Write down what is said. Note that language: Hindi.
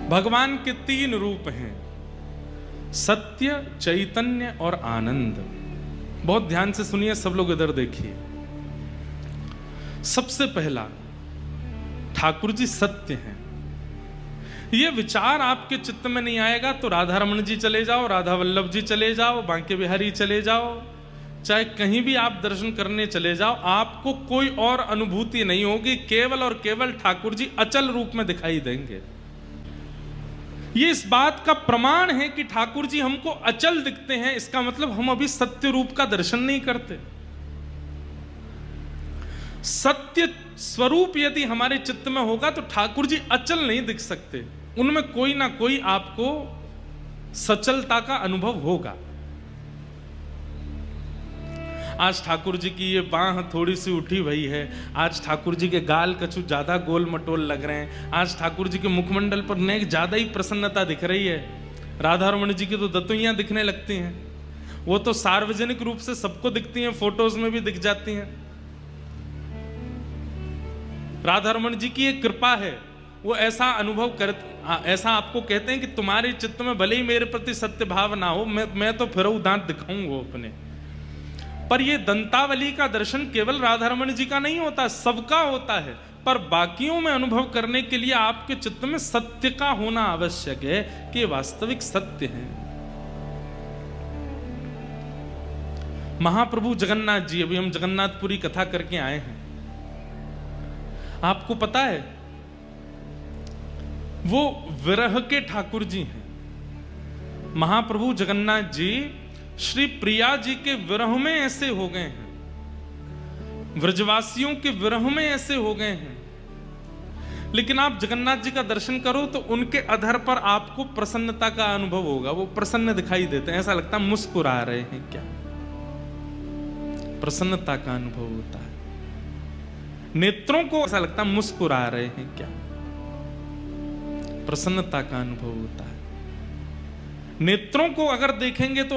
भगवान के तीन रूप हैं, सत्य, चैतन्य और आनंद। बहुत ध्यान से सुनिए सब लोग, इधर देखिए। सबसे पहला, ठाकुर जी सत्य हैं। ये विचार आपके चित्त में नहीं आएगा तो राधा रमन जी चले जाओ, राधा वल्लभ जी चले जाओ, बांके बिहारी चले जाओ, चाहे कहीं भी आप दर्शन करने चले जाओ, आपको कोई और अनुभूति नहीं होगी। केवल और केवल ठाकुर जी अचल रूप में दिखाई देंगे। ये इस बात का प्रमाण है कि ठाकुर जी हमको अचल दिखते हैं, इसका मतलब हम अभी सत्य रूप का दर्शन नहीं करते। सत्य स्वरूप यदि हमारे चित्त में होगा तो ठाकुर जी अचल नहीं दिख सकते, उनमें कोई ना कोई आपको सचलता का अनुभव होगा। आज ठाकुर जी की ये बांह थोड़ी सी उठी हुई है, आज ठाकुर जी के गाल कछु ज्यादा गोल मटोल लग रहे हैं, आज ठाकुर जी के मुखमंडल पर नेक ज्यादा ही प्रसन्नता दिख रही है। राधा रमन जी की तो दतुइयां दिखने लगती हैं, वो तो सार्वजनिक रूप से सबको दिखती हैं, फोटोज में भी दिख जाती हैं। राधा रमन जी की एक कृपा है, वो ऐसा अनुभव कर, ऐसा आपको कहते हैं कि तुम्हारे चित्त में भले ही मेरे प्रति सत्य भाव ना हो, मैं तो फिर दांत दिखाऊंगा अपने। पर ये दंतावली का दर्शन केवल राधा रमन जी का नहीं होता, सबका होता है। पर बाकियों में अनुभव करने के लिए आपके चित्त में सत्य का होना आवश्यक है कि वास्तविक सत्य है। महाप्रभु जगन्नाथ जी, अभी हम जगन्नाथपुरी कथा करके आए हैं, आपको पता है वो विरह के ठाकुर जी हैं। महाप्रभु जगन्नाथ जी श्री प्रिया जी के विरह में ऐसे हो गए हैं, व्रजवासियों के विरह में ऐसे हो गए हैं। लेकिन आप जगन्नाथ जी का दर्शन करो तो उनके अधर पर आपको प्रसन्नता का अनुभव होगा, वो प्रसन्न दिखाई देते हैं, ऐसा लगता है मुस्कुरा रहे हैं क्या, प्रसन्नता का अनुभव होता है। नेत्रों को ऐसा लगता है मुस्कुरा रहे हैं क्या, प्रसन्नता का अनुभव होता है। नेत्रों को अगर देखेंगे तो